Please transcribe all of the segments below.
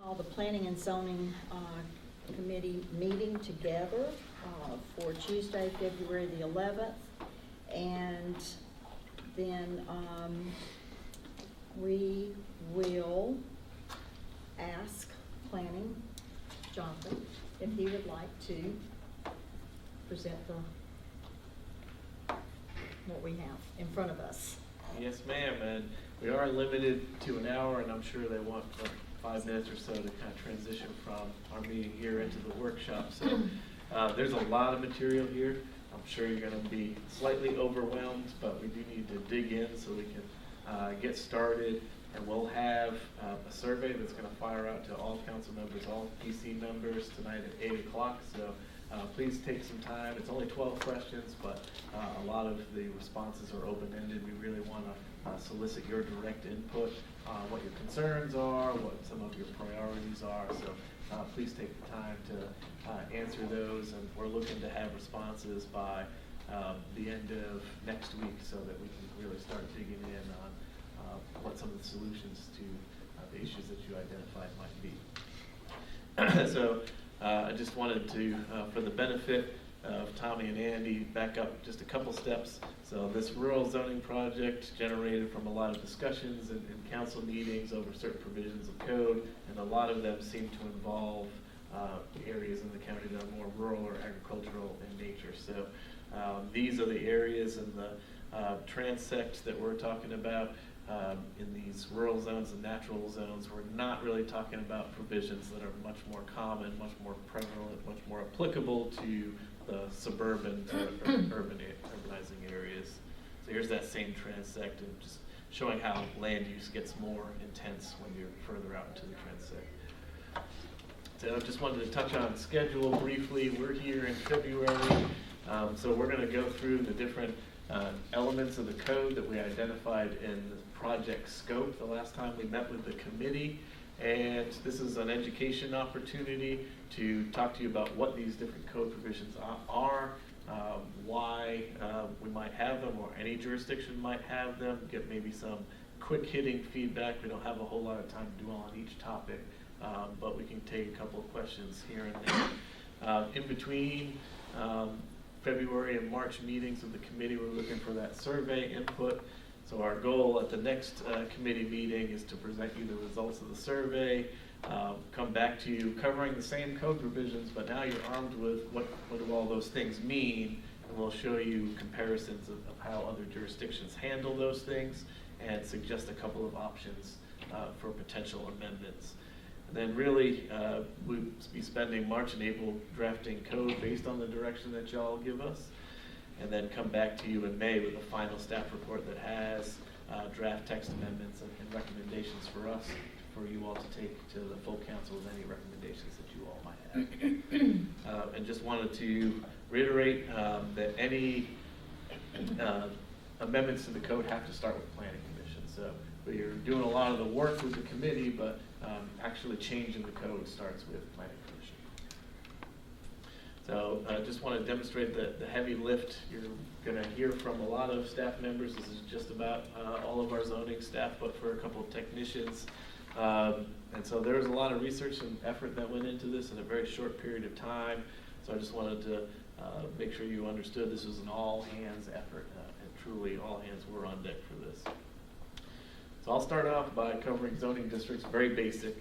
All the Planning and Zoning Committee meeting together for Tuesday, February the 11th. And then we will ask Planning, Jonathan, if he would like to present what we have in front of us. Yes, ma'am, and we are limited to an hour, and I'm sure they want 5 minutes or so to kind of transition from our meeting here into the workshop. So there's a lot of material here. I'm sure you're going to be slightly overwhelmed, but we do need to dig in so we can get started. And we'll have a survey that's going to fire out to all council members, all PC members tonight at 8 o'clock. So please take some time. It's only 12 questions, but a lot of the responses are open-ended. We really want to solicit your direct input on what your concerns are, what some of your priorities are. So please take the time to answer those, and we're looking to have responses by the end of next week so that we can really start digging in on what some of the solutions to the issues that you identified might be. So I just wanted to, for the benefit of Tommy and Andy, back up just a couple steps. So this rural zoning project generated from a lot of discussions and council meetings over certain provisions of code, and a lot of them seem to involve areas in the county that are more rural or agricultural in nature. So these are the areas in the transects that we're talking about. In these rural zones and natural zones, we're not really talking about provisions that are much more common, much more prevalent, much more applicable to the suburban to urbanizing areas. So here's that same transect, and just showing how land use gets more intense when you're further out into the transect. So I just wanted to touch on schedule briefly. We're here in February, so we're going to go through the different elements of the code that we identified in the project scope the last time we met with the committee. And this is an education opportunity to talk to you about what these different code provisions are, why we might have them, or any jurisdiction might have them, get maybe some quick hitting feedback. We don't have a whole lot of time to dwell on each topic, but we can take a couple of questions here and there. In between February and March meetings of the committee, we're looking for that survey input. So our goal at the next committee meeting is to present you the results of the survey, come back to you covering the same code provisions, but now you're armed with what do all those things mean, and we'll show you comparisons of how other jurisdictions handle those things and suggest a couple of options for potential amendments. And then really, we'll be spending March and April drafting code based on the direction that y'all give us, and then come back to you in May with a final staff report that has draft text amendments and recommendations for us, for you all to take to the full council with any recommendations that you all might have. And just wanted to reiterate that any amendments to the code have to start with Planning Commission. So we're doing a lot of the work with the committee, but actually changing the code starts with Planning Commission. So I just want to demonstrate the heavy lift. You're going to hear from a lot of staff members. This is just about all of our zoning staff, but for a couple of technicians. And so there was a lot of research and effort that went into this in a very short period of time. So I just wanted to make sure you understood this was an all-hands effort, and truly all hands were on deck for this. So I'll start off by covering zoning districts, very basic.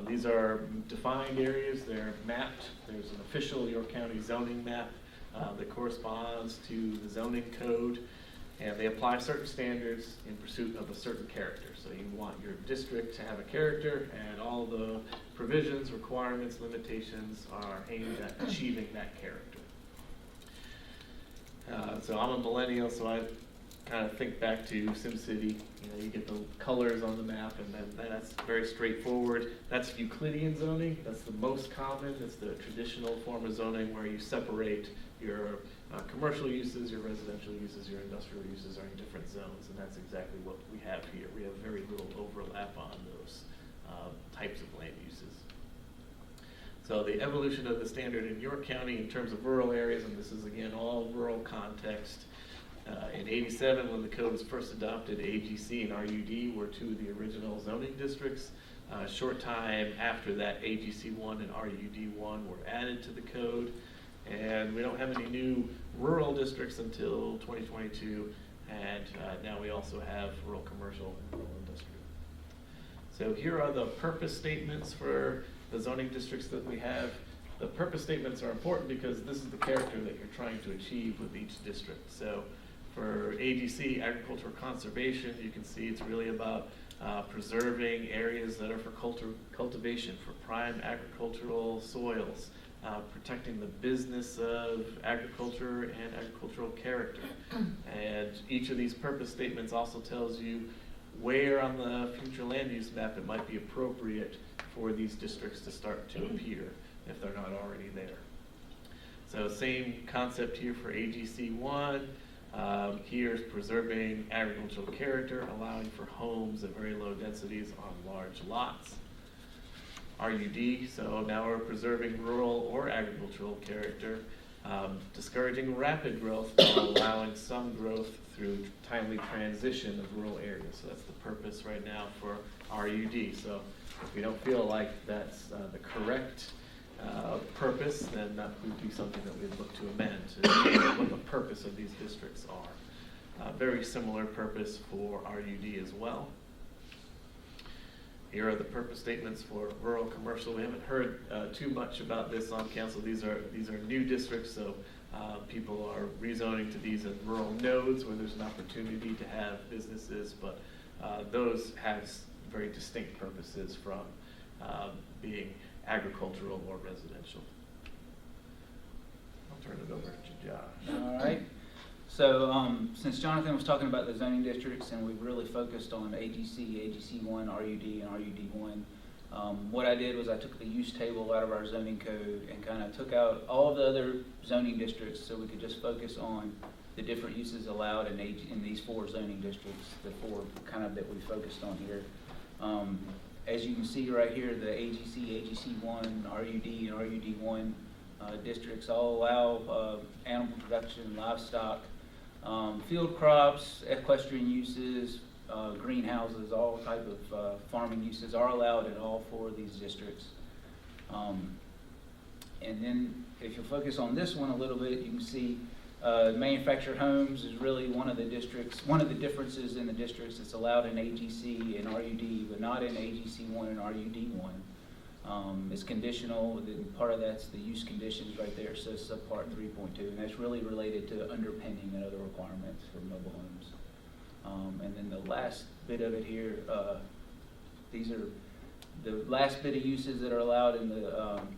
These are defined areas. They're mapped. There's an official York County zoning map that corresponds to the zoning code, and they apply certain standards in pursuit of a certain character. So you want your district to have a character, and all the provisions, requirements, limitations are aimed at achieving that character. So I'm a millennial, so I kind of think back to SimCity. You get the colors on the map, and then that's very straightforward. That's Euclidean zoning. That's the most common. It's the traditional form of zoning where you separate your commercial uses, your residential uses, your industrial uses are in different zones, and that's exactly what we have here. We have very little overlap on those types of land uses. So the evolution of the standard in York County in terms of rural areas, and this is again all rural context. In '87, when the code was first adopted, AGC and RUD were two of the original zoning districts. A short time after that, AGC 1 and RUD 1 were added to the code, and we don't have any new rural districts until 2022, and now we also have rural commercial and rural industrial. So here are the purpose statements for the zoning districts that we have. The purpose statements are important because this is the character that you're trying to achieve with each district. So for AGC, agricultural conservation, you can see it's really about preserving areas that are for cultivation, for prime agricultural soils, protecting the business of agriculture and agricultural character. And each of these purpose statements also tells you where on the future land use map it might be appropriate for these districts to start to appear if they're not already there. So same concept here for AGC 1. Here's preserving agricultural character, allowing for homes at very low densities on large lots. RUD, so now we're preserving rural or agricultural character, discouraging rapid growth while allowing some growth through timely transition of rural areas. So that's the purpose right now for RUD. So if we don't feel like that's the correct purpose, then that would be something that we'd look to amend to what the purpose of these districts are. Very similar purpose for RUD as well. Here are the purpose statements for rural commercial. We haven't heard too much about this on council. These are new districts, so people are rezoning to these as rural nodes where there's an opportunity to have businesses, but those have very distinct purposes from being agricultural or residential. I'll turn it over to Josh. All right. So since Jonathan was talking about the zoning districts and we've really focused on AGC, AGC 1, RUD, and RUD 1, what I did was I took the use table out of our zoning code and kind of took out all of the other zoning districts so we could just focus on the different uses allowed in these 4 zoning districts, the 4 kind of that we focused on here. As you can see right here, the AGC, AGC 1, RUD, and RUD 1 districts all allow animal production, livestock, field crops, equestrian uses, greenhouses, all type of farming uses are allowed in all 4 of these districts. And then if you focus on this one a little bit, you can see manufactured homes is really one of the differences in the districts. It's allowed in AGC and RUD, but not in AGC 1 and RUD 1. It's conditional, and part of that's the use conditions right there, so subpart 3.2, and that's really related to underpinning and other requirements for mobile homes. And then the last bit of it here, these are the last bit of uses that are allowed in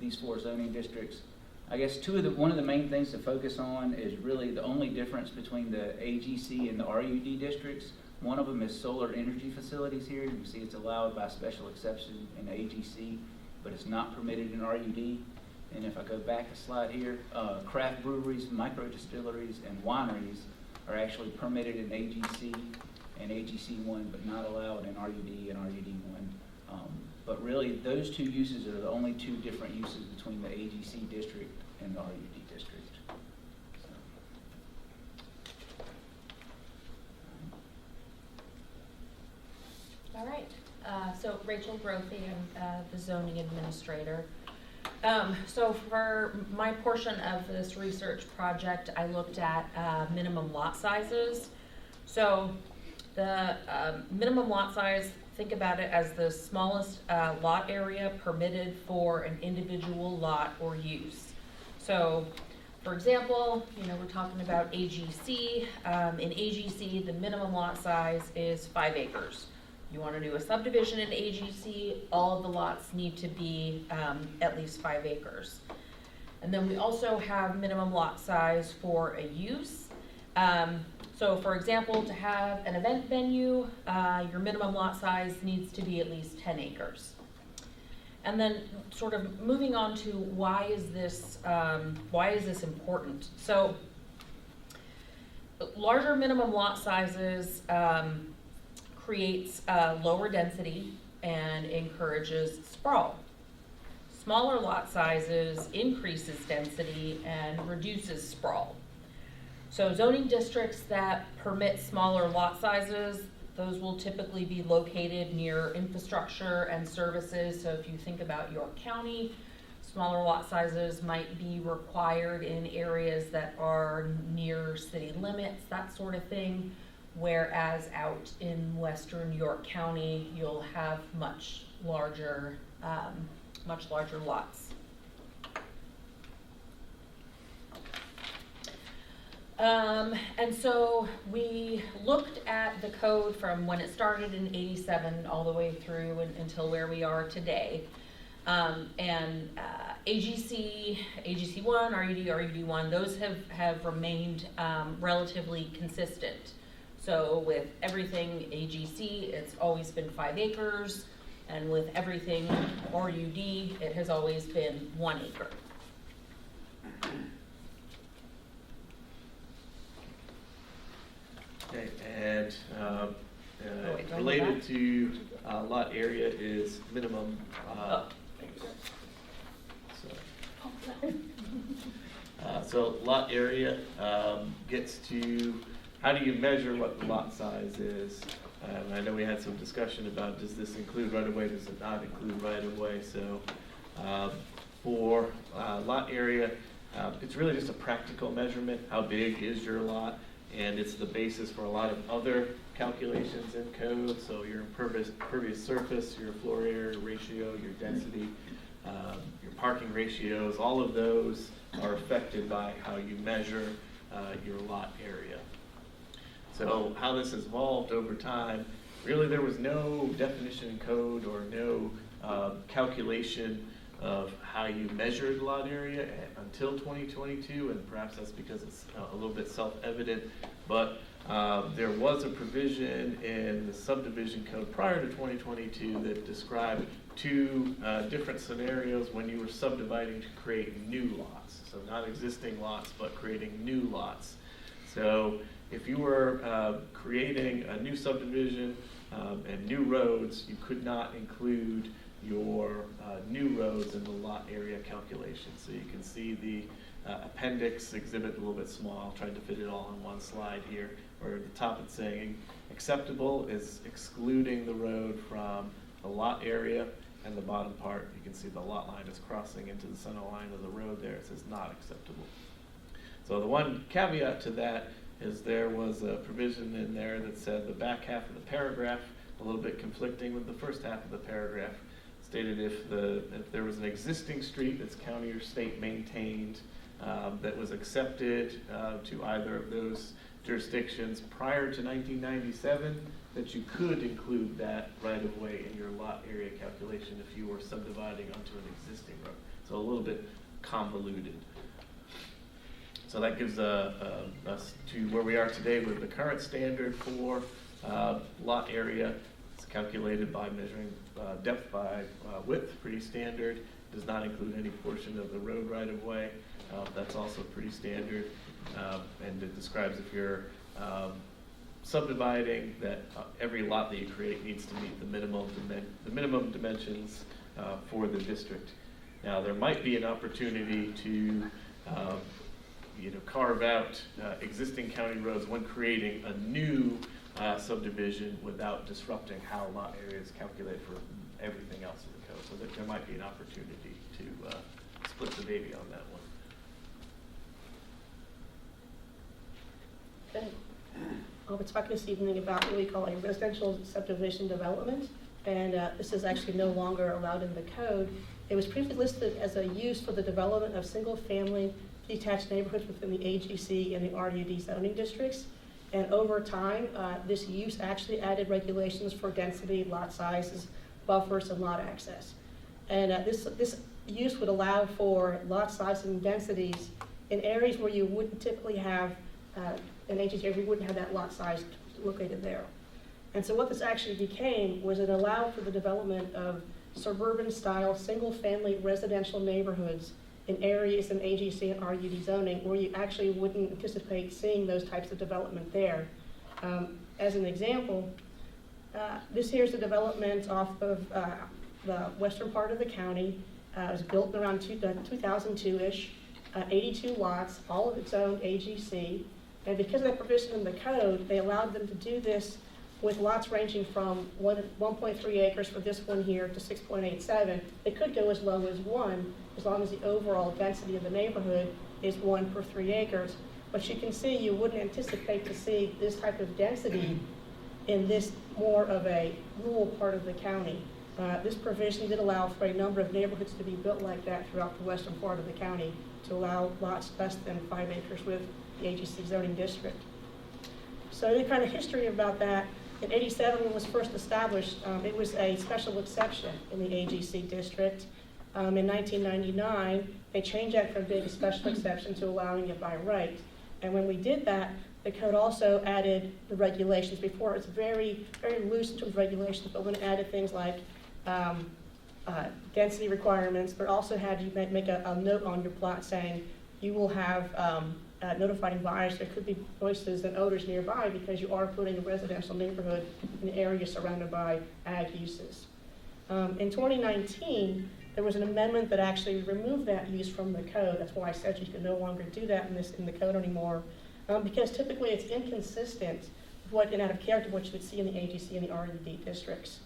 these 4 zoning districts. I guess one of the main things to focus on is really the only difference between the AGC and the RUD districts. One of them is solar energy facilities here. You can see it's allowed by special exception in AGC, but it's not permitted in RUD. And if I go back a slide here, craft breweries, micro distilleries, and wineries are actually permitted in AGC and AGC 1, but not allowed in RUD and RUD 1. But really, those 2 uses are the only 2 different uses between the AGC district and the RUD district. All right. So Rachel Brophy, I'm the zoning administrator. So for my portion of this research project, I looked at minimum lot sizes. So the minimum lot size, think about it as the smallest lot area permitted for an individual lot or use. So for example, we're talking about AGC. In AGC, the minimum lot size is 5 acres. You want to do a subdivision in AGC, all of the lots need to be at least 5 acres. And then we also have minimum lot size for a use. So for example, to have an event venue, your minimum lot size needs to be at least 10 acres. And then sort of moving on to why is this important? So larger minimum lot sizes creates lower density and encourages sprawl. Smaller lot sizes increases density and reduces sprawl. So zoning districts that permit smaller lot sizes, Those will typically be located near infrastructure and services. So if you think about York County, smaller lot sizes might be required in areas that are near city limits, that sort of thing. Whereas out in western York County, you'll have much larger lots. And so we looked at the code from when it started in '87 all the way through until where we are today. AGC, AGC1, RUD, RUD1, those have remained relatively consistent. So with everything AGC, it's always been 5 acres, and with everything RUD, it has always been 1 acre. Okay, and wait, do I go related back? to lot area is minimum. So lot area gets to, how do you measure what the lot size is? I know we had some discussion about, does this include right of way, does it not include right of way? So for lot area, it's really just a practical measurement. How big is your lot? And it's the basis for a lot of other calculations in code. So your impervious surface, your floor area ratio, your density, your parking ratios, all of those are affected by how you measure your lot area. So how this has evolved over time, really there was no definition in code or no calculation of how you measured lot area until 2022, and perhaps that's because it's a little bit self-evident, but there was a provision in the subdivision code prior to 2022 that described 2 different scenarios when you were subdividing to create new lots. So not existing lots, but creating new lots. So if you were creating a new subdivision and new roads, you could not include your new roads in the lot area calculation. So you can see the appendix exhibit a little bit small. I tried to fit it all in one slide here, where at the top it's saying acceptable is excluding the road from the lot area, and the bottom part, you can see the lot line is crossing into the center line of the road there. It says not acceptable. So the one caveat to that is there was a provision in there that said the back half of the paragraph, a little bit conflicting with the first half of the paragraph, stated if there was an existing street that's county or state maintained that was accepted to either of those jurisdictions prior to 1997, that you could include that right of way in your lot area calculation if you were subdividing onto an existing road. So a little bit convoluted. So that gives us to where we are today with the current standard for lot area. It's calculated by measuring depth by width, pretty standard. Does not include any portion of the road right of way. That's also pretty standard. And it describes if you're subdividing that every lot that you create needs to meet the minimum dimensions for the district. Now there might be an opportunity to carve out existing county roads when creating a new subdivision without disrupting how lot area is calculated for everything else in the code. So that there might be an opportunity to split the baby on that one. Okay. We're talking this evening about what we call a residential subdivision development, and this is actually no longer allowed in the code. It was previously listed as a use for the development of single-family detached neighborhoods within the AGC and the RUD zoning districts. And over time, this use actually added regulations for density, lot sizes, buffers, and lot access. And this use would allow for lot sizes and densities in areas where you wouldn't typically have an AGC area, we wouldn't have that lot size located there. And so what this actually became was it allowed for the development of suburban-style, single-family residential neighborhoods in areas in AGC and RUD zoning where you actually wouldn't anticipate seeing those types of development there. As an example, this here's the development off of the western part of the county. It was built around 2002-ish, 82 lots, all of its own AGC. And because of that provision in the code, they allowed them to do this with lots ranging from 1.3 acres for this one here to 6.87. It could go as low as 1, as long as the overall density of the neighborhood is 1 per 3 acres. But you can see, you wouldn't anticipate to see this type of density in this more of a rural part of the county. This provision did allow for a number of neighborhoods to be built like that throughout the western part of the county, to allow lots less than 5 acres with the AGC zoning district. So the kind of history about that, in '87 when it was first established, it was a special exception in the AGC district. In 1999, they changed that from being a special exception to allowing it by right. And when we did that, the code also added the regulations. Before, it's very, very loose in terms of regulations, but when it added things like density requirements, but also had you make a note on your plot saying you will have notifying buyers there could be voices and odors nearby because you are putting a residential neighborhood in an area surrounded by ag uses. In 2019, there was an amendment that actually removed that use from the code. That's why I said you can no longer do that in the code anymore, because typically it's inconsistent with what, and out of character, what you would see in the AGC and the RUD districts.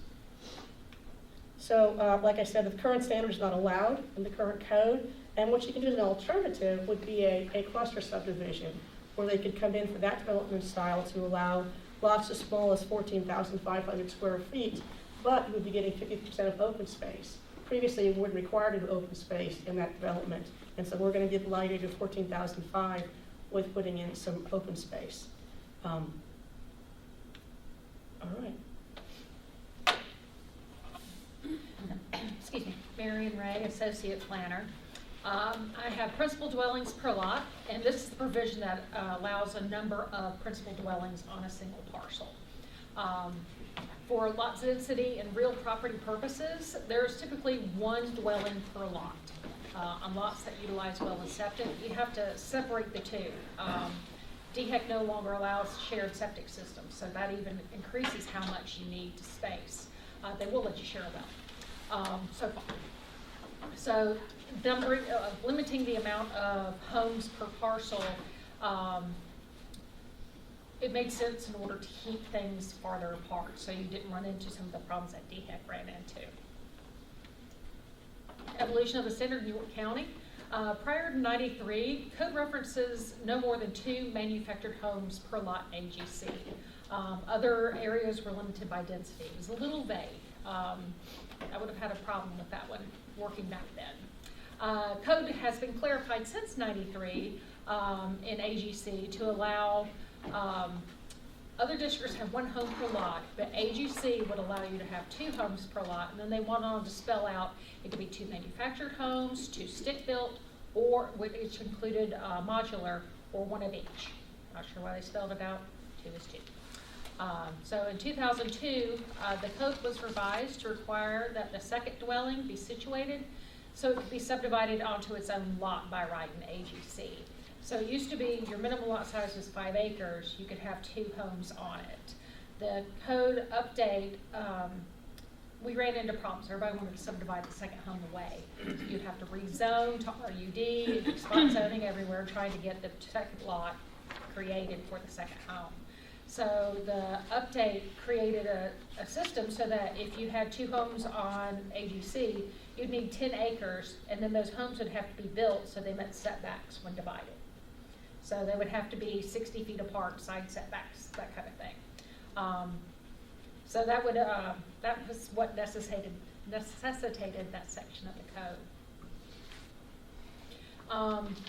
So, like I said, the current standard is not allowed in the current code, and what you can do as an alternative would be a cluster subdivision, where they could come in for that development style to allow lots as small as 14,500 square feet, but you would be getting 50% of open space. Previously, it wouldn't require an open space in that development, and so we're going to give lighting to 14,005 with putting in some open space. All right. Excuse me, Marion Ray, Associate Planner. I have principal dwellings per lot, and this is the provision that allows a number of principal dwellings on a single parcel. For lot density and real property purposes, there's typically one dwelling per lot. On lots that utilize well and septic, you have to separate the two. DHEC no longer allows shared septic systems, so that even increases how much you need to space. They will let you share them, so far. So limiting the amount of homes per parcel, it made sense in order to keep things farther apart, so you didn't run into some of the problems that DHEC ran into. Evolution of the standard in York County. Prior to '93, code references no more than 2 manufactured homes per lot AGC. Other areas were limited by density. It was a little vague. I would have had a problem with that one working back then. Code has been clarified since '93 in AGC to allow other districts have 1 home per lot, but AGC would allow you to have 2 homes per lot, and then they went on to spell out it could be 2 manufactured homes, 2 stick-built, or which included modular, or 1 of each. Not sure why they spelled it out. 2 is 2. So in 2002, the code was revised to require that the second dwelling be situated so it could be subdivided onto its own lot by right in AGC. So it used to be your minimum lot size was 5 acres, you could have 2 homes on it. The code update, we ran into problems. Everybody wanted to subdivide the second home away. You'd have to rezone to RUD, spot zoning everywhere, trying to get the second lot created for the second home. So the update created a system so that if you had 2 homes on AGC, you'd need 10 acres, and then those homes would have to be built so they met setbacks when divided. So they would have to be 60 feet apart, side setbacks, that kind of thing. So that would that was what necessitated that section of the code.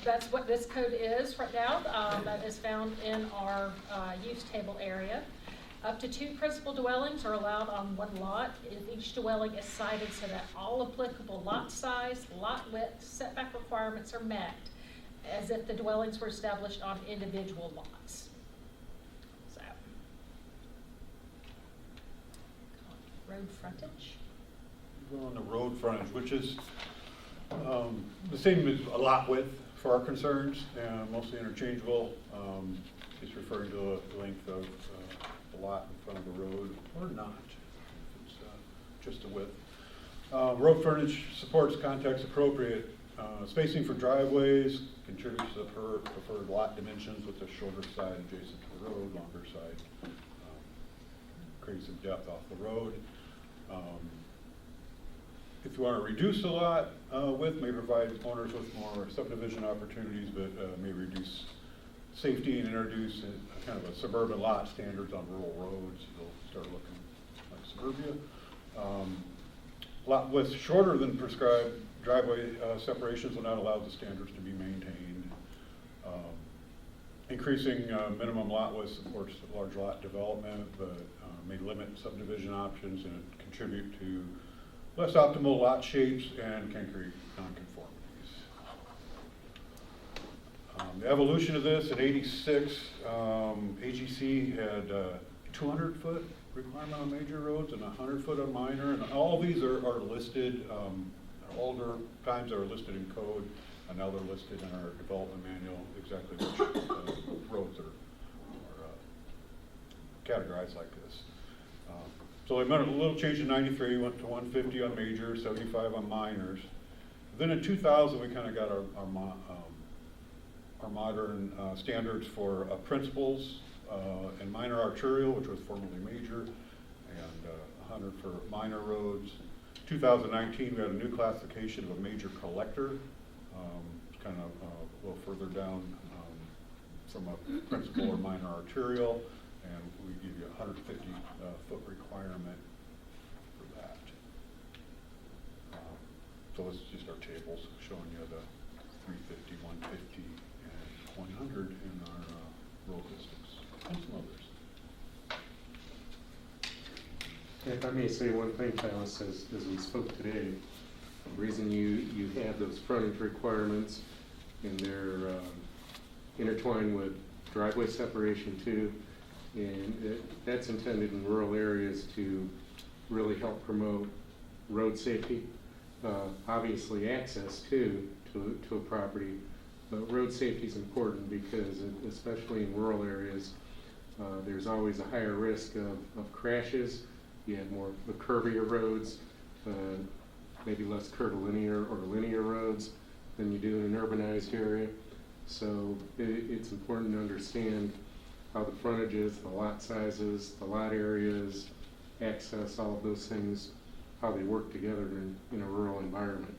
That's what this code is right now. That is found in our use table area. Up to 2 principal dwellings are allowed on 1 lot. Each dwelling is sited so that all applicable lot size, lot width, setback requirements are met, as if the dwellings were established on individual lots. So, road frontage. Go on the road frontage, which is the same as a lot width for our concerns, mostly interchangeable. It's referring to the length of the lot in front of the road, or not. It's just a width. Road frontage supports context appropriate spacing for driveways, contributes to the preferred lot dimensions with the shorter side adjacent to the road, longer side create some depth off the road. If you want to reduce the lot width, may provide owners with more subdivision opportunities, but may reduce safety and introduce a kind of a suburban lot standards on rural roads. You'll start looking like suburbia. Lot widths shorter than prescribed driveway separations will not allow the standards to be maintained. Increasing minimum lot width supports large lot development, but may limit subdivision options and contribute to less optimal lot shapes and can create nonconformities. The evolution of this, in '86, AGC had 200-foot requirement on major roads and 100-foot on minor, and all these are listed, older times are listed in code, and now they're listed in our development manual, exactly which roads are categorized like this. So they made a little change in '93, went to 150 on major, 75 on minors. Then in 2000, we kind of got our modern standards for principals and minor arterial, which was formerly major, and 100 for minor roads. 2019, we had a new classification of a major collector, kind of a little further down from a principal or minor arterial, and we give you a 150-foot requirement for that. So this is just our tables showing you the 350, 150, and 100 in our road listings, and some others. If I may say one thing, Thomas, as we spoke today, the reason you have those frontage requirements and they're intertwined with driveway separation too, and that's intended in rural areas to really help promote road safety. Obviously access too to a property, but road safety is important because especially in rural areas, there's always a higher risk of crashes. You have more curvier roads, maybe less curvilinear or linear roads than you do in an urbanized area. So it's important to understand how the frontages, the lot sizes, the lot areas, access, all of those things, how they work together in a rural environment.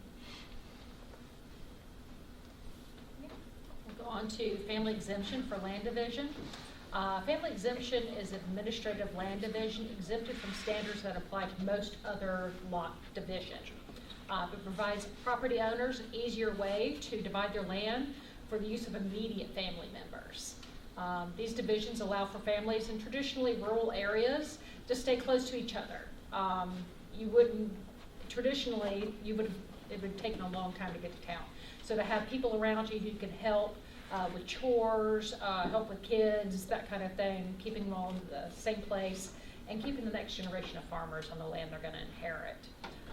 We'll go on to family exemption for land division. Family exemption is administrative land division exempted from standards that apply to most other lot division. It provides property owners an easier way to divide their land for the use of immediate family members. These divisions allow for families in traditionally rural areas to stay close to each other. It would have taken a long time to get to town. So to have people around you who can help with chores, help with kids, that kind of thing, keeping them all in the same place, and keeping the next generation of farmers on the land they're going to inherit.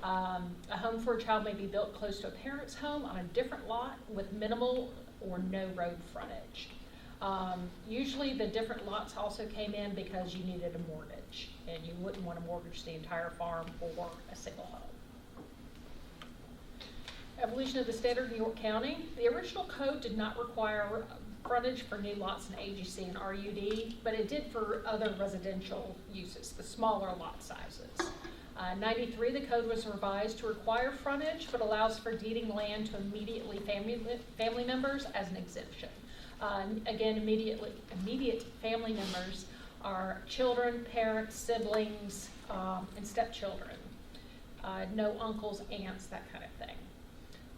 A home for a child may be built close to a parent's home on a different lot with minimal or no road frontage. Usually the different lots also came in because you needed a mortgage, and you wouldn't want to mortgage the entire farm for a single home. Evolution of the standard in York County. The original code did not require frontage for new lots in AGC and RUD, but it did for other residential uses, the smaller lot sizes. 93, the code was revised to require frontage, but allows for deeding land to immediately family members as an exemption. Again, immediate family members are children, parents, siblings, and stepchildren. No uncles, aunts, that kind of thing.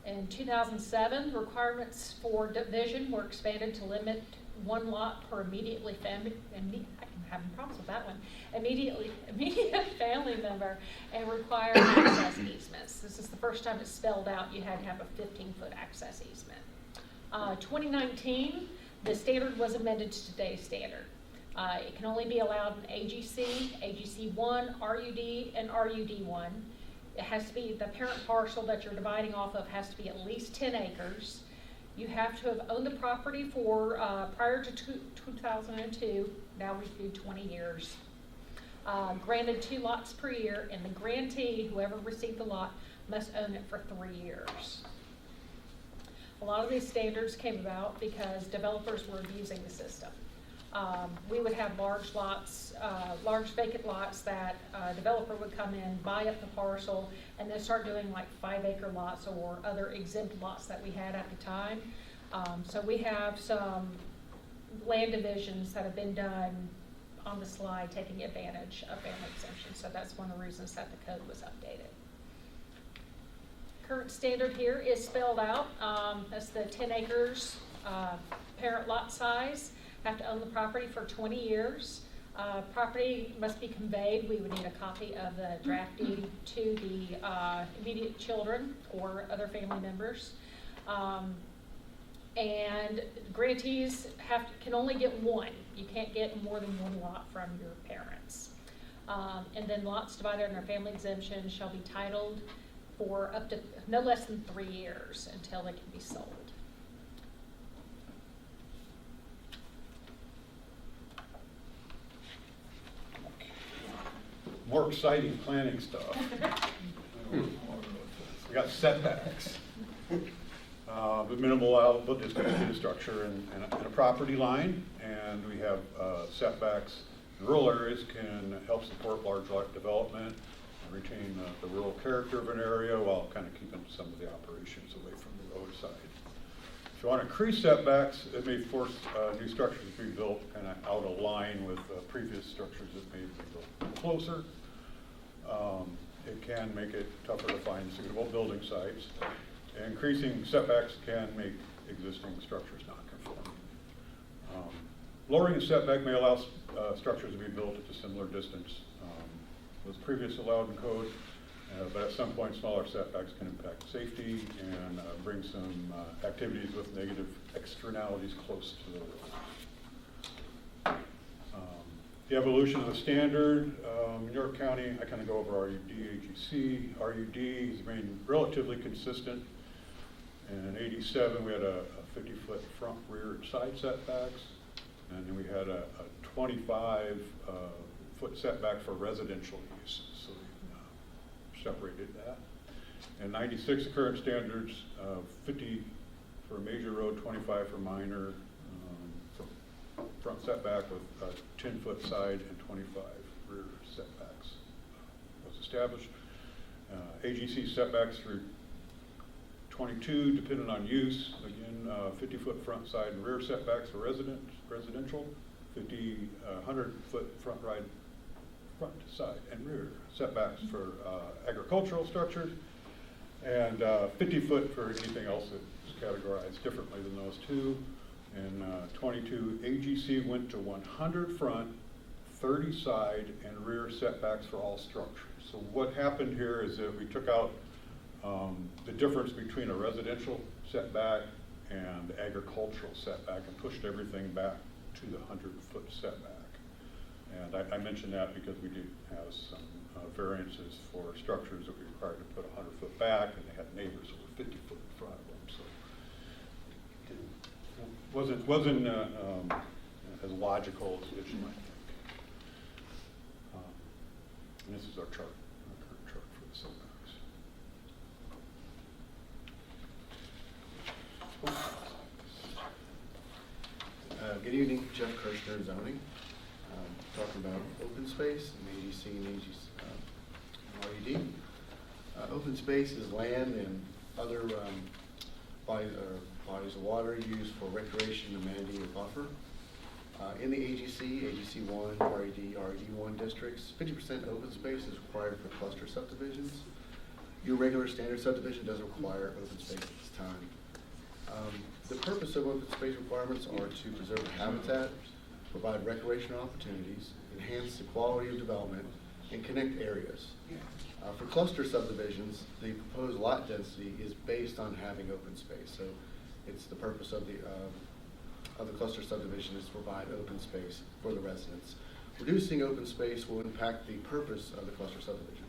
In 2007, requirements for division were expanded to limit one lot per immediate family member and require access easements. This is the first time it's spelled out. You had to have a 15-foot access easement. 2019, the standard was amended to today's standard. It can only be allowed in AGC, AGC1, RUD, and RUD1. It has to be, the parent parcel that you're dividing off of has to be at least 10 acres. You have to have owned the property for prior to 2002, now we do 20 years. Granted 2 lots per year, and the grantee, whoever received the lot, must own it for 3 years. A lot of these standards came about because developers were abusing the system. We would have large lots, large vacant lots that a developer would come in, buy up the parcel, and then start doing like 5-acre lots or other exempt lots that we had at the time. So we have some land divisions that have been done on the slide, taking advantage of family exemption. So that's one of the reasons that the code was updated. Current standard here is spelled out. That's the 10 acres parent lot size. Have to own the property for 20 years. Property must be conveyed. We would need a copy of the draft deed to the immediate children or other family members. And grantees can only get one. You can't get more than one lot from your parents. And then lots divided under family exemption shall be titled for up to no less than 3 years until they can be sold. More exciting planning stuff. We got setbacks. The minimal output is going to be a structure and a property line, and we have setbacks. Rural areas can help support large lot development and retain the rural character of an area while kind of keeping some of the operations away from the roadside. If you want to increase setbacks, it may force new structures to be built kind of out of line with previous structures that may be built closer. It can make it tougher to find suitable building sites. Increasing setbacks can make existing structures non-conforming. Lowering the setback may allow structures to be built at a similar distance was previously allowed in code, but at some point smaller setbacks can impact safety and bring some activities with negative externalities close to the road. The evolution of the standard, in York County, I kind of go over RUD, AGC. RUD has remained relatively consistent. In '87, we had a 50-foot front, rear, and side setbacks, and then we had a 25-foot setback for residential uses, so we separated that. In '96, the current standards, 50 for a major road, 25 for minor, front setback with a 10-foot side and 25 rear setbacks was established. AGC setbacks through 22, depending on use. Again, 50-foot front, side, and rear setbacks for residential. 100-foot front, side, and rear setbacks for agricultural structures, and 50-foot for anything else that's categorized differently than those two. In 22, AGC went to 100 front, 30 side, and rear setbacks for all structures. So what happened here is that we took out the difference between a residential setback and agricultural setback and pushed everything back to the 100-foot setback. And I mention that because we do have some variances for structures that we required to put 100-foot back, and they had neighbors who were 50 foot in front of them. So it wasn't as logical as you might think. And this is our chart, our current chart for the setbacks. Good evening, Jeff Kirshner, zoning. Talking about open space and AGC and RUD. Open space is land and other bodies of water used for recreation, amenity, or buffer. In the AGC, AGC1, RUD, RUD1 districts, 50% open space is required for cluster subdivisions. Your regular standard subdivision doesn't require open space at this time. The purpose of open space requirements are to preserve habitat, provide recreational opportunities, enhance the quality of development, and connect areas. For cluster subdivisions, the proposed lot density is based on having open space. So it's the purpose of the cluster subdivision is to provide open space for the residents. Reducing open space will impact the purpose of the cluster subdivision.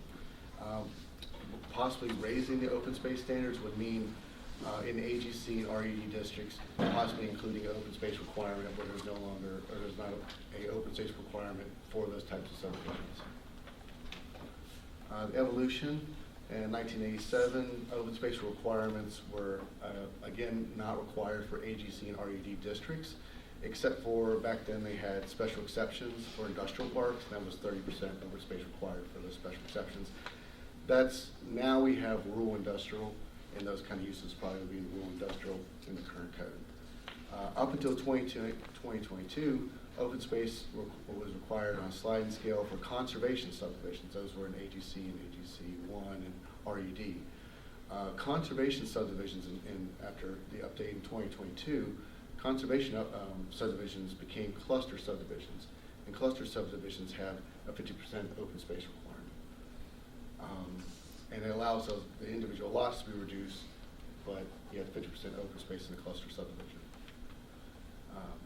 Possibly raising the open space standards would mean in the AGC and RUD districts, possibly including an open space requirement where there's no longer, or there's not a open space requirement for those types of subdivisions. The evolution in 1987, open space requirements were again not required for AGC and RUD districts. except for back then they had special exceptions for industrial parks. That was 30% open space required for those special exceptions. That's, now we have rural industrial, and those kind of uses probably would be rural industrial in the current code. Up until 2022, open space was required on a sliding scale for conservation subdivisions. Those were in AGC and AGC 1 and RUD. Conservation subdivisions, after the update in 2022, conservation subdivisions became cluster subdivisions, and cluster subdivisions have a 50% open space requirement. And it allows the individual lots to be reduced, but you have 50% open space in the cluster subdivision.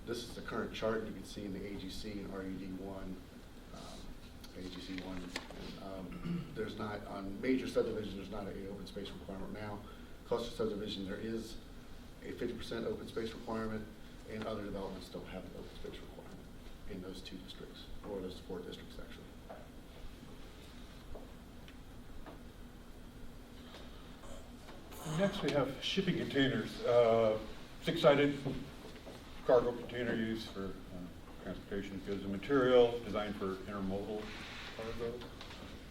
This is the current chart, and you can see in the AGC and RUD1, AGC 1, and, there's not, on major subdivisions, there's not an open space requirement now. Cluster subdivision, there is a 50% open space requirement, and other developments don't have an open space requirement in those two districts, or those 4 districts, actually. Next, we have shipping containers, 6-sided cargo container used for transportation of goods and material, designed for intermodal cargo.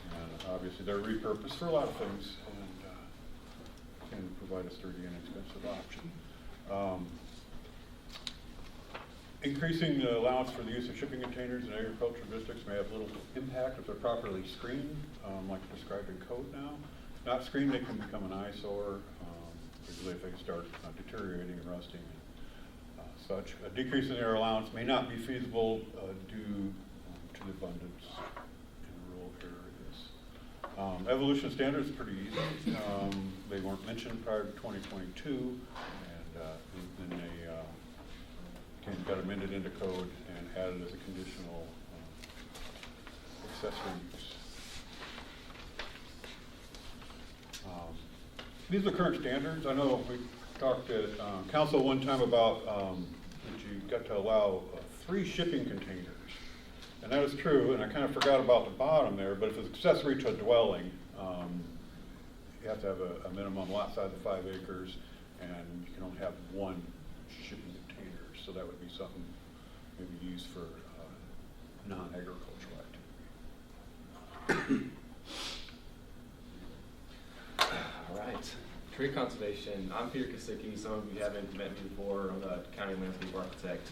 And obviously, they're repurposed for a lot of things and can provide a sturdy and inexpensive option. Increasing the allowance for the use of shipping containers in agricultural districts may have little impact if they're properly screened, like prescribed in code now. Not screened, they can become an eyesore, particularly if they start deteriorating and rusting and such. A decrease in their allowance may not be feasible due to the abundance in rural areas. Evolution standards are pretty easy. They weren't mentioned prior to 2022, and then they got amended into code and added as a conditional accessory use. These are current standards. I know we talked at council one time about that you got to allow 3 shipping containers. And that is true, and I kind of forgot about the bottom there, but if it's accessory to a dwelling, you have to have a minimum lot size of 5 acres, and you can only have 1 shipping container. So that would be something maybe used for non-agricultural activity. All right, tree conservation. I'm Peter Kosicki. Some of you haven't met me before. I'm the county landscape architect.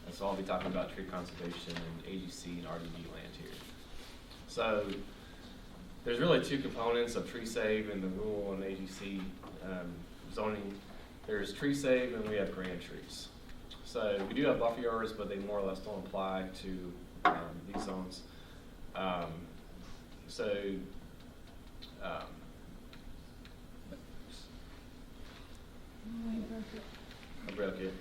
And so I'll be talking about tree conservation and AGC and RDD land here. So there's really 2 components of tree save in the rural and AGC zoning. There's tree save and we have grand trees. So we do have buffer yards, but they more or less don't apply to these zones. I broke it.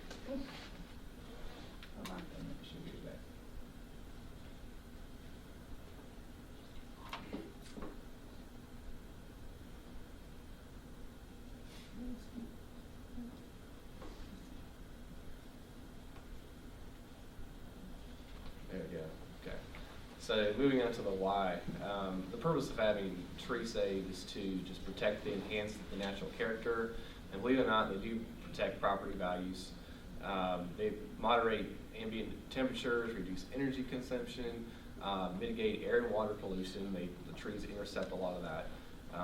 There we go. Okay. So moving on to the why. The purpose of having tree save is to just protect and enhance the natural character. And believe it or not, they do protect property values. They moderate ambient temperatures, reduce energy consumption, mitigate air and water pollution. The trees intercept a lot of that.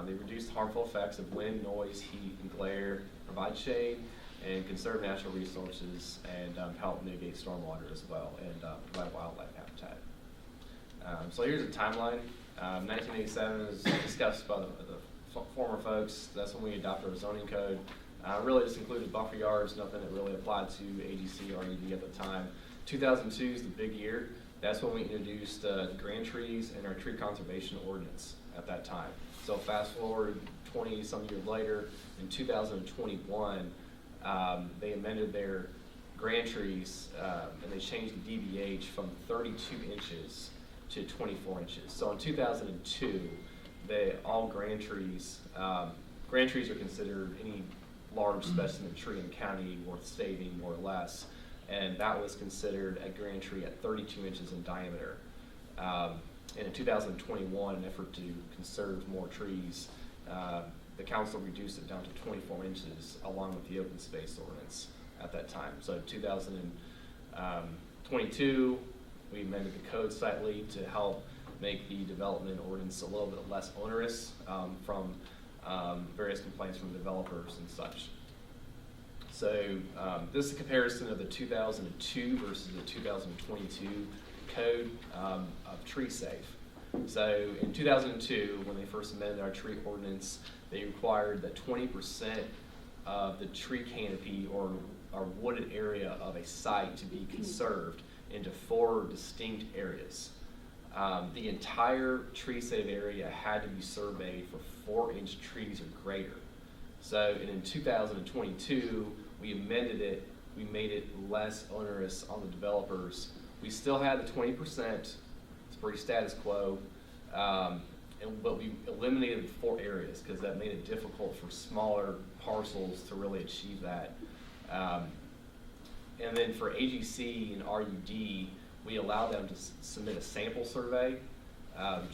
They reduce harmful effects of wind, noise, heat, and glare, provide shade, and conserve natural resources, and help mitigate stormwater as well, and provide wildlife habitat. So here's a timeline. 1987 is discussed by the former folks. That's when we adopted our zoning code. Really just included buffer yards, nothing that really applied to AGC or RUD at the time. 2002 is the big year. That's when we introduced grand trees and our tree conservation ordinance at that time. So fast forward 20 some years later, in 2021, they amended their grand trees and they changed the DBH from 32 inches to 24 inches. So in 2002, all grand trees are considered any large specimen tree in the county worth saving more or less, and that was considered a grand tree at 32 inches in diameter. And in 2021, in an effort to conserve more trees, the council reduced it down to 24 inches along with the open space ordinance at that time. So 2021 22, we amended the code slightly to help make the development ordinance a little bit less onerous from various complaints from developers and such. So this is a comparison of the 2002 versus the 2022 code of tree safe. So in 2002, when they first amended our tree ordinance, they required that 20% of the tree canopy or wooded area of a site to be conserved into 4 distinct areas. The entire tree save area had to be surveyed for 4-inch trees or greater. So in 2022, we amended it, we made it less onerous on the developers. We still had the 20%, it's pretty status quo, but we eliminated the 4 areas because that made it difficult for smaller parcels to really achieve that. And then for AGC and RUD, we allowed them to submit a sample survey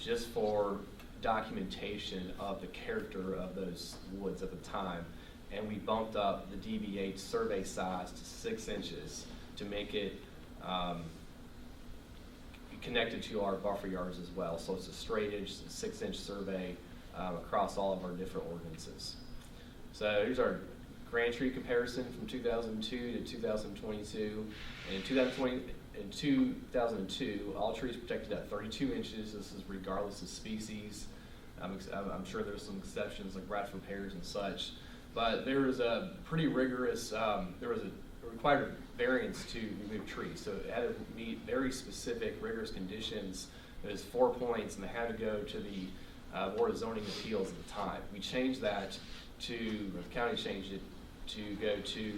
just for documentation of the character of those woods at the time. And we bumped up the DBH survey size to 6 inches to make it connected to our buffer yards as well. So it's a straight edge, 6-inch survey across all of our different ordinances. So here's our grand tree comparison from 2002 to 2022. In 2002, all trees protected at 32 inches. This is regardless of species. I'm sure there's some exceptions like Bradford pears and such, but there was a pretty rigorous, there was a required variance to remove trees. So it had to meet very specific, rigorous conditions. It was 4 points, and they had to go to the Board of Zoning Appeals at the time. We changed that to, the county changed it to go to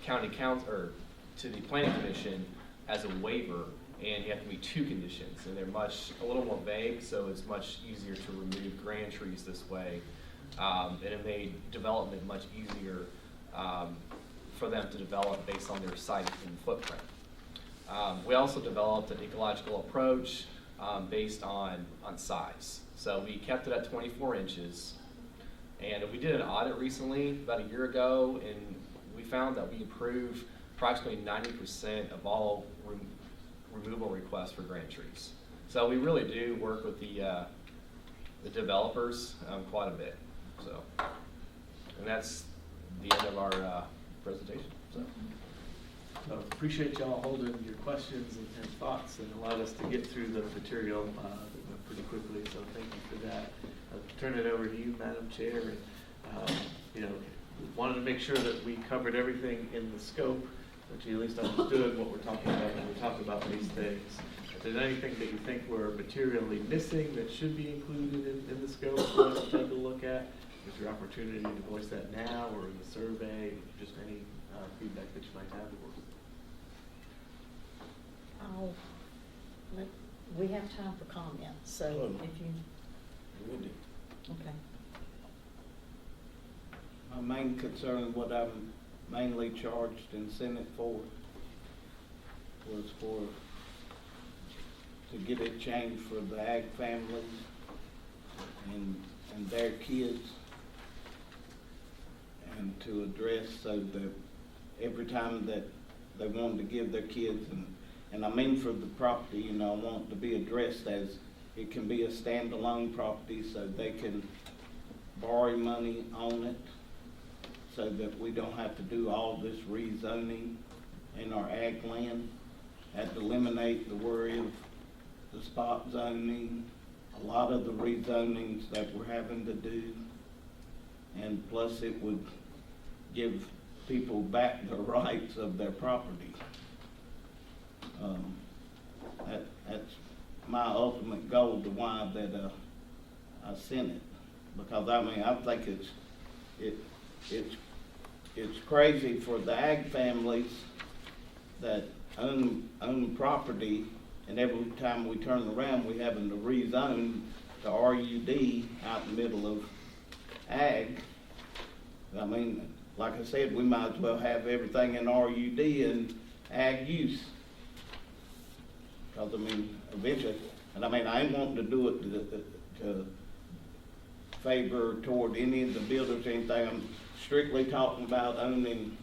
county council, or to the planning commission as a waiver, and you have to meet 2 conditions, and they're a little more vague, so it's much easier to remove grand trees this way, and it made development much easier for them to develop based on their site and footprint. We also developed an ecological approach based on size. So we kept it at 24 inches, and we did an audit recently, about a year ago, and we found that we approved approximately 90% of all removal requests for grand trees. So we really do work with the developers quite a bit. So, and that's the end of our presentation. So. Appreciate y'all holding your questions and thoughts and allowed us to get through the material pretty quickly. So thank you for that. I'll turn it over to you, Madam Chair. And, wanted to make sure that we covered everything in the scope, that you at least understood what we're talking about when we talk about these things. If there's anything that you think we're materially missing that should be included in the scope for us to take a look at, there's your opportunity to voice that now or in the survey, just any feedback that you might have for us. We have time for comments, so if you, okay. My main concern, what I'm mainly charged and sent it for, was to get it changed for the ag families and their kids, and to address so that every time that they wanted to give their kids, and I mean for the property, I want it to be addressed as it can be a standalone property so they can borrow money on it, so that we don't have to do all this rezoning in our ag land. Had to eliminate the worry of the spot zoning, a lot of the rezonings that we're having to do, and plus it would give people back the rights of their property. That's my ultimate goal to why that I sent it, because I think it's crazy for the ag families that own property, and every time we turn around, we having to rezone to RUD out in the middle of ag. Like I said, we might as well have everything in RUD and ag use. Because eventually, and I ain't wanting to do it to favor toward any of the builders or anything. I'm strictly talking about owning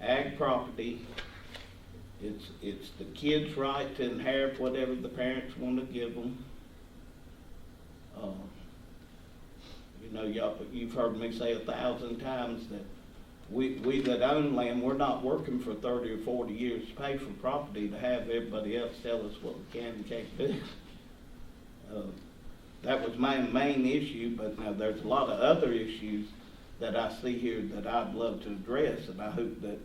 ag property It's the kid's right to inherit whatever the parents want to give them. You know, you've heard me say 1,000 times that we that own land, we're not working for 30 or 40 years to pay for property to have everybody else tell us what we can and can't do. That was my main issue, but now there's a lot of other issues that I see here that I'd love to address, and I hope that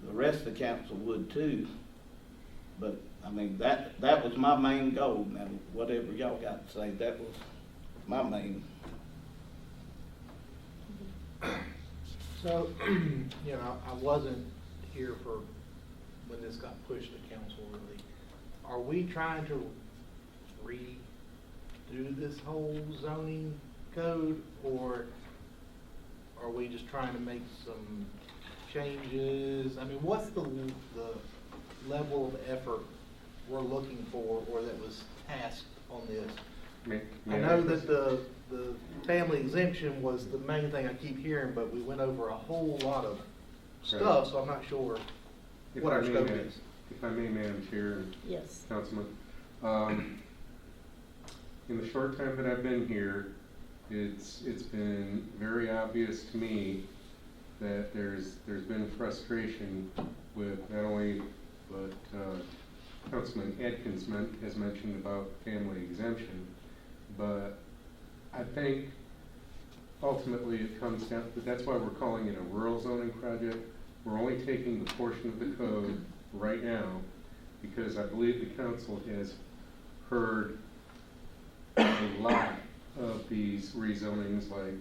the rest of the council would too. But, I mean, that was my main goal. Now, whatever y'all got to say, that was my main. So, you know, I wasn't here for when this got pushed to council really. Are we trying to redo this whole zoning code, or are we just trying to make some changes? I mean, what's the level of effort we're looking for, or that was tasked on this? I know that the family exemption was the main thing I keep hearing, but we went over a whole lot of stuff, so I'm not sure what our scope is. If I may, Madam Chair and Yes. Councilman, in the short time that I've been here, it's been very obvious to me that there's been frustration with not only what Councilman Atkins has mentioned about family exemption, but I think ultimately it comes down to, that's why we're calling it a rural zoning project. We're only taking the portion of the code right now because I believe the council has heard a lot of these rezonings, like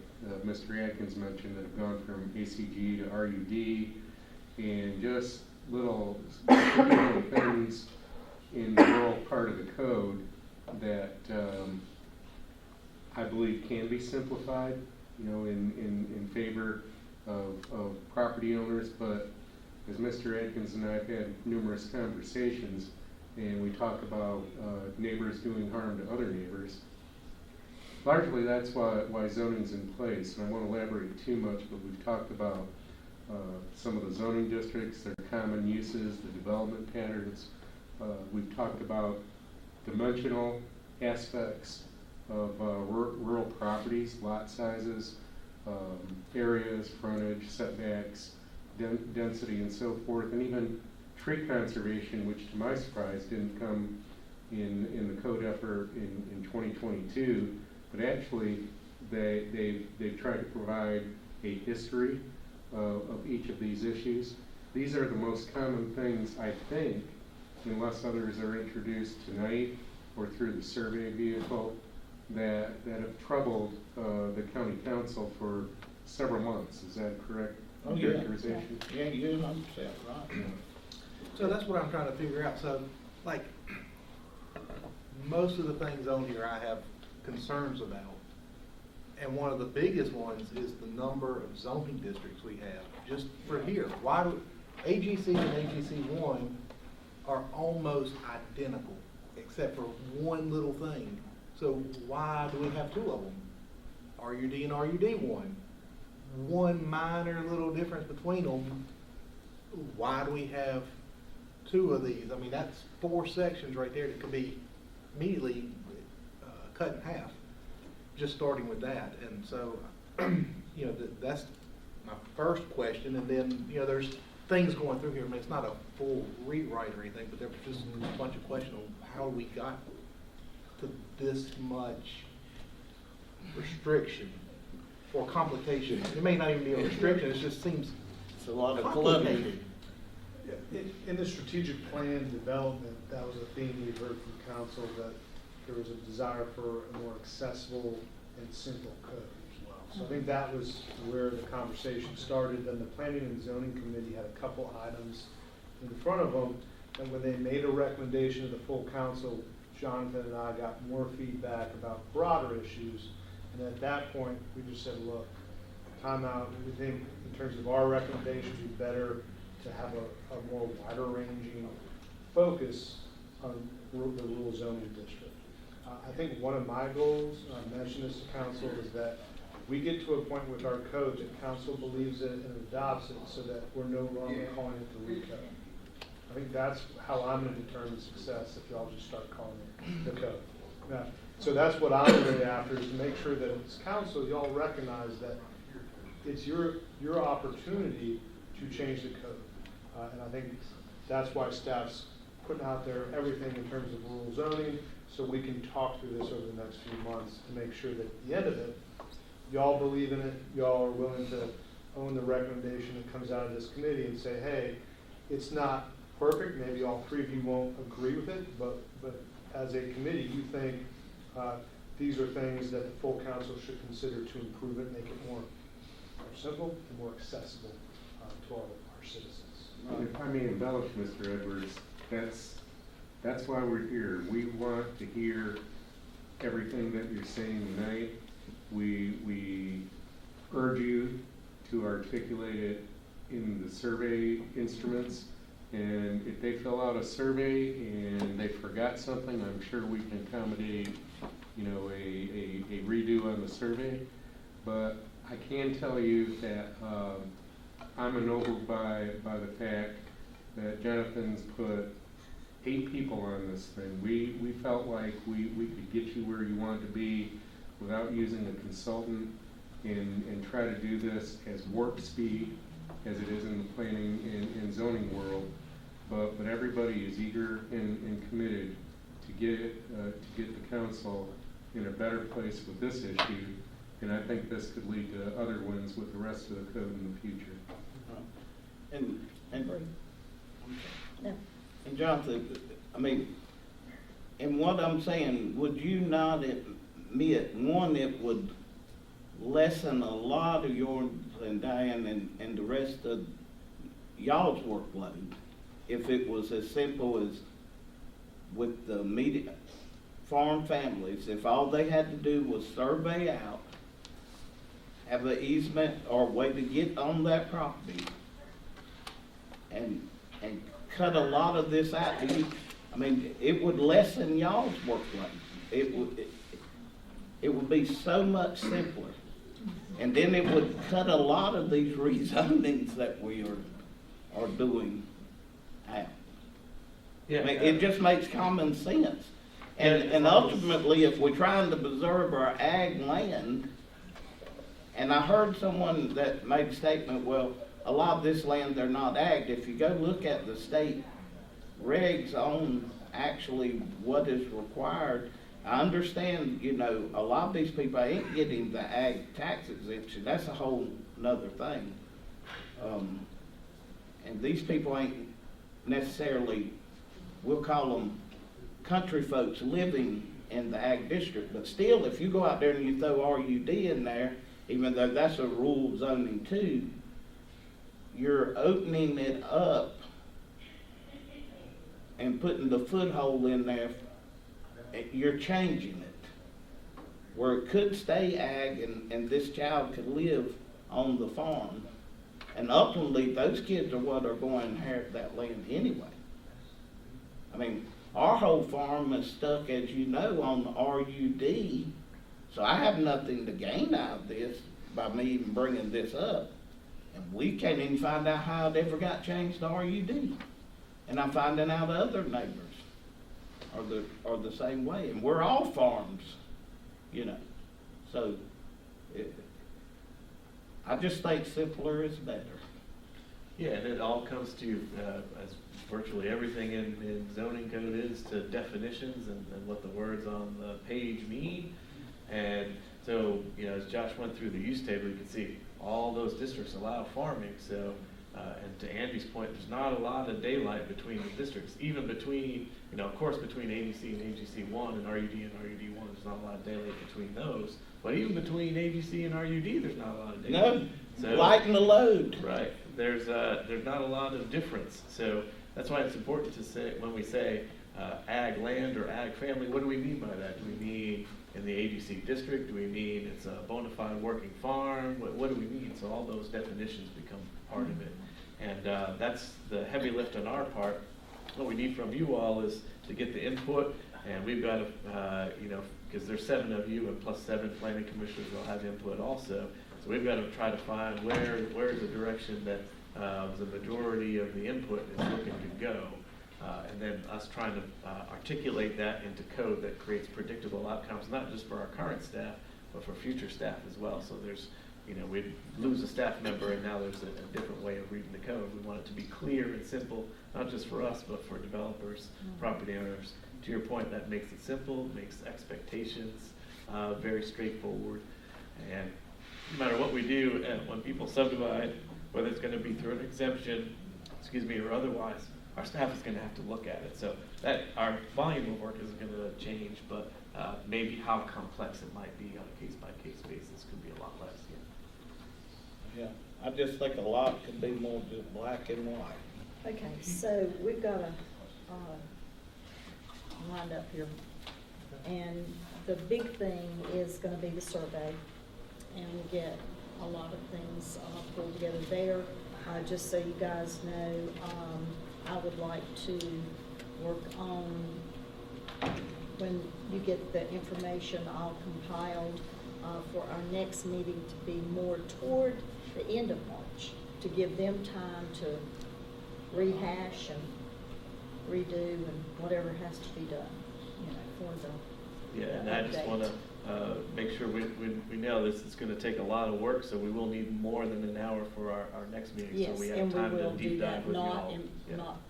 Mr. Atkins mentioned, that have gone from ACG to RUD, and just little things in the rural part of the code that I believe can be simplified, you know, in favor of property owners. But as Mr. Atkins and I have had numerous conversations, and we talk about neighbors doing harm to other neighbors, largely that's why zoning's in place. And I won't elaborate too much, but we've talked about some of the zoning districts, their common uses, the development patterns. We've talked about dimensional aspects of rural properties, lot sizes, areas, frontage, setbacks, density, and so forth, and even tree conservation, which to my surprise didn't come in the code effort in 2022, but actually they've tried to provide a history of each of these issues. These are the most common things, I think, unless others are introduced tonight or through the survey vehicle, that have troubled the county council for several months. Is that correct? Oh, yeah. Characterization? Yeah, you're 100% right. So that's what I'm trying to figure out. So, like, most of the things on here I have concerns about. And one of the biggest ones is the number of zoning districts we have, just for here. Why do AGC and AGC1 are almost identical, except for one little thing. So why do we have two of them? RUD and RUD1. One minor little difference between them. Why do we have two of these? I mean, that's 4 sections right there that could be immediately cut in half, just starting with that. And so, you know, that's my first question. And then, you know, there's things going through here. I mean, it's not a full rewrite or anything, but there was just a bunch of questions on how we got to this much restriction or complication. It may not even be a restriction, it just seems It's a lot of clutter. complicated. In the strategic plan development, that was a theme we heard from council, that there was a desire for a more accessible and simple code as well. So I think that was where the conversation started. Then the Planning and Zoning Committee had a couple items in front of them, and when they made a recommendation to the full council, Jonathan and I got more feedback about broader issues. And at that point, we just said, look, time out. We think in terms of our recommendations, it'd be better to have a more wider ranging focus on the rural zoning district. I think one of my goals, and I mentioned this to council, is that we get to a point with our code that council believes it and adopts it, so that we're no longer calling it the recode. I think that's how I'm gonna determine success, if y'all just start calling it the code. Now, so that's what I'm really after, is to make sure that as council, y'all recognize that it's your opportunity to change the code. And I think that's why staff's putting out there everything in terms of rural zoning, so we can talk through this over the next few months to make sure that at the end of it, y'all believe in it, y'all are willing to own the recommendation that comes out of this committee and say, hey, it's not perfect, maybe all three of you won't agree with it, but as a committee, you think these are things that the full council should consider to improve it, make it more simple and more accessible to all of our citizens. If I may embellish, Mr. Edwards, that's why we're here. We want to hear everything that you're saying tonight. We urge you to articulate it in the survey instruments. And if they fill out a survey and they forgot something, I'm sure we can accommodate, you know, a redo on the survey. But I can tell you that I'm ennobled by the fact that Jonathan's put 8 people on this thing. We felt like we could get you where you want to be without using a consultant and try to do this as warp speed as it is in the planning and zoning world. But everybody is eager and committed to get the council in a better place with this issue. And I think this could lead to other ones with the rest of the code in the future. And Jonathan, I mean, and what I'm saying, would you not admit, one, it would lessen a lot of yours and Diane and the rest of y'all's workload if it was as simple as with the immediate farm families, if all they had to do was survey out, have an easement or way to get on that property and cut a lot of this out. I mean, it would lessen y'all's workload. It would be so much simpler. And then it would cut a lot of these rezonings that we are doing out. Yeah. I mean, it just makes common sense. And ultimately, if we're trying to preserve our ag land, and I heard someone that made a statement, well, a lot of this land, they're not ag. If you go look at the state regs on actually what is required, I understand, you know, a lot of these people ain't getting the ag tax exemption. That's a whole nother thing. And these people ain't necessarily, we'll call them country folks living in the ag district. But still, if you go out there and you throw RUD in there, even though that's a rural zoning too, you're opening it up and putting the foothold in there. You're changing it where it could stay ag and this child could live on the farm. And ultimately, those kids are what are going to inherit that land anyway. I mean, our whole farm is stuck, as you know, on the RUD, so I have nothing to gain out of this by me even bringing this up. And we can't even find out how it ever got changed to RUD. And I'm finding out other neighbors are the same way. And we're all farms, you know. So I just think simpler is better. Yeah, and it all comes to, as virtually everything in zoning code is, to definitions and what the words on the page mean. And so, you know, as Josh went through the use table, you can see all those districts allow farming. So, and to Andy's point, there's not a lot of daylight between the districts, even between, you know, of course, between AGC and AGC1 and RUD and RUD1, there's not a lot of daylight between those. But even between AGC and RUD, there's not a lot of daylight. No, so, lighten the load. Right. There's not a lot of difference. So that's why it's important to say, when we say ag land or ag family, what do we mean by that? Do we mean in the AGC district? Do we mean it's a bona fide working farm? What do we mean? So all those definitions become part of it. And that's the heavy lift on our part. What we need from you all is to get the input, and we've got to, you know, because there's 7 of you and plus 7 planning commissioners will have input also. So we've got to try to find where's the direction that the majority of the input is looking to go. And then us trying to articulate that into code that creates predictable outcomes, not just for our current staff, but for future staff as well. So there's, we lose a staff member and now there's a different way of reading the code. We want it to be clear and simple, not just for us, but for developers, property owners. To your point, that makes it simple, makes expectations very straightforward. And no matter what we do, when people subdivide, whether it's going to be through an exemption, or otherwise, our staff is going to have to look at it. So that our volume of work isn't going to change, but maybe how complex it might be on a case-by-case basis could be a lot less. Yeah, I just think a lot could be more just black and white. Okay, so we've got a lined up here. And the big thing is gonna be the survey. And we'll get a lot of things pulled together there. Just so you guys know, I would like to work on, when you get the information all compiled, for our next meeting to be more toward the end of March, to give them time to rehash and redo and whatever has to be done, for the Yeah, and I just update. want to make sure we know this is going to take a lot of work, so we will need more than an hour for our next meeting, so Yes, we have and we time to will do deep that, dive with you not all. in, Yeah. not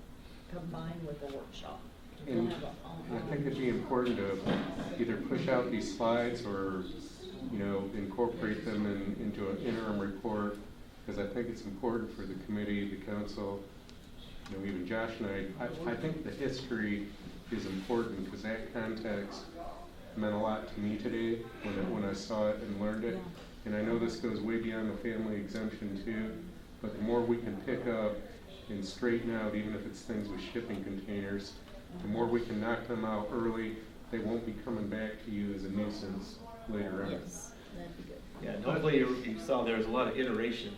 combined with the workshop. We'll And have a- I think it'd be important to either push out these slides or, incorporate them into an interim report, because I think it's important for the committee, the council, even Josh and I think the history is important, because that context meant a lot to me today when I saw it and learned it. Yeah. And I know this goes way beyond the family exemption too, but the more we can pick up and straighten out, even if it's things with shipping containers, the more we can knock them out early, they won't be coming back to you as a nuisance later on. Yes, that'd be good. Yeah, and hopefully you saw there was a lot of iteration.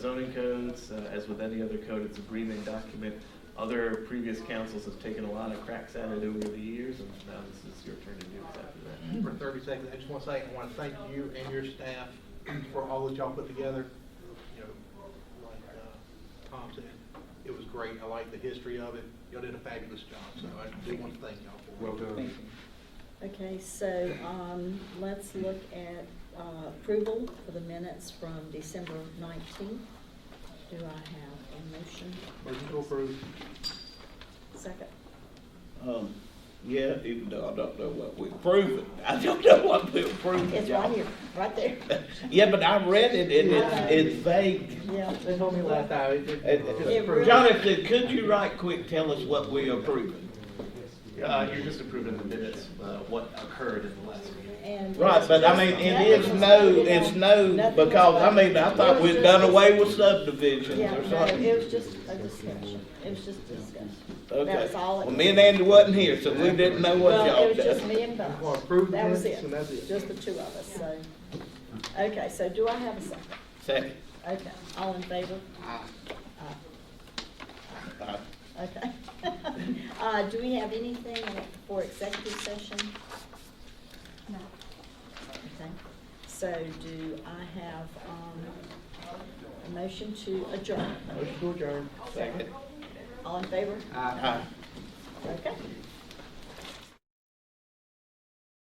Zoning codes, as with any other code, it's a breathing document. Other previous councils have taken a lot of cracks at it over the years, and now this is your turn to do exactly that. For 30 seconds, I just want to say, I want to thank you and your staff for all that y'all put together. Like Tom said, it was great. I like the history of it. Y'all did a fabulous job, so I do want to thank y'all for it. Well done. Okay, so, let's look at, approval for the minutes from December 19th. Do I have a motion? Motion to approve. Second? Yeah, even though I don't know what we're proving. I don't know what we're proving. It's right here, right there. Yeah, but I read it and it's vague. Yeah. They told me last time. It really- Jonathan, could you right quick tell us what we are proving? You're just approving the minutes, what occurred in the last meeting. And Right, but I mean, it's no, because, I thought we'd done away with subdivisions Yeah, or no, something. it was just a discussion. It was just a discussion. That Okay. was all. Well, me and Andy wasn't here, so we didn't know what Well, y'all it was just done. me and Buzz. Well, approve the That was minutes it. and that's it. Just the two of us, so. Okay, so do I have a second? Second. Okay, all in favor? Okay. Do we have anything for executive session? No. Okay, so do I have, a motion to adjourn? Motion to adjourn. Second. All in favor? Aye. Okay,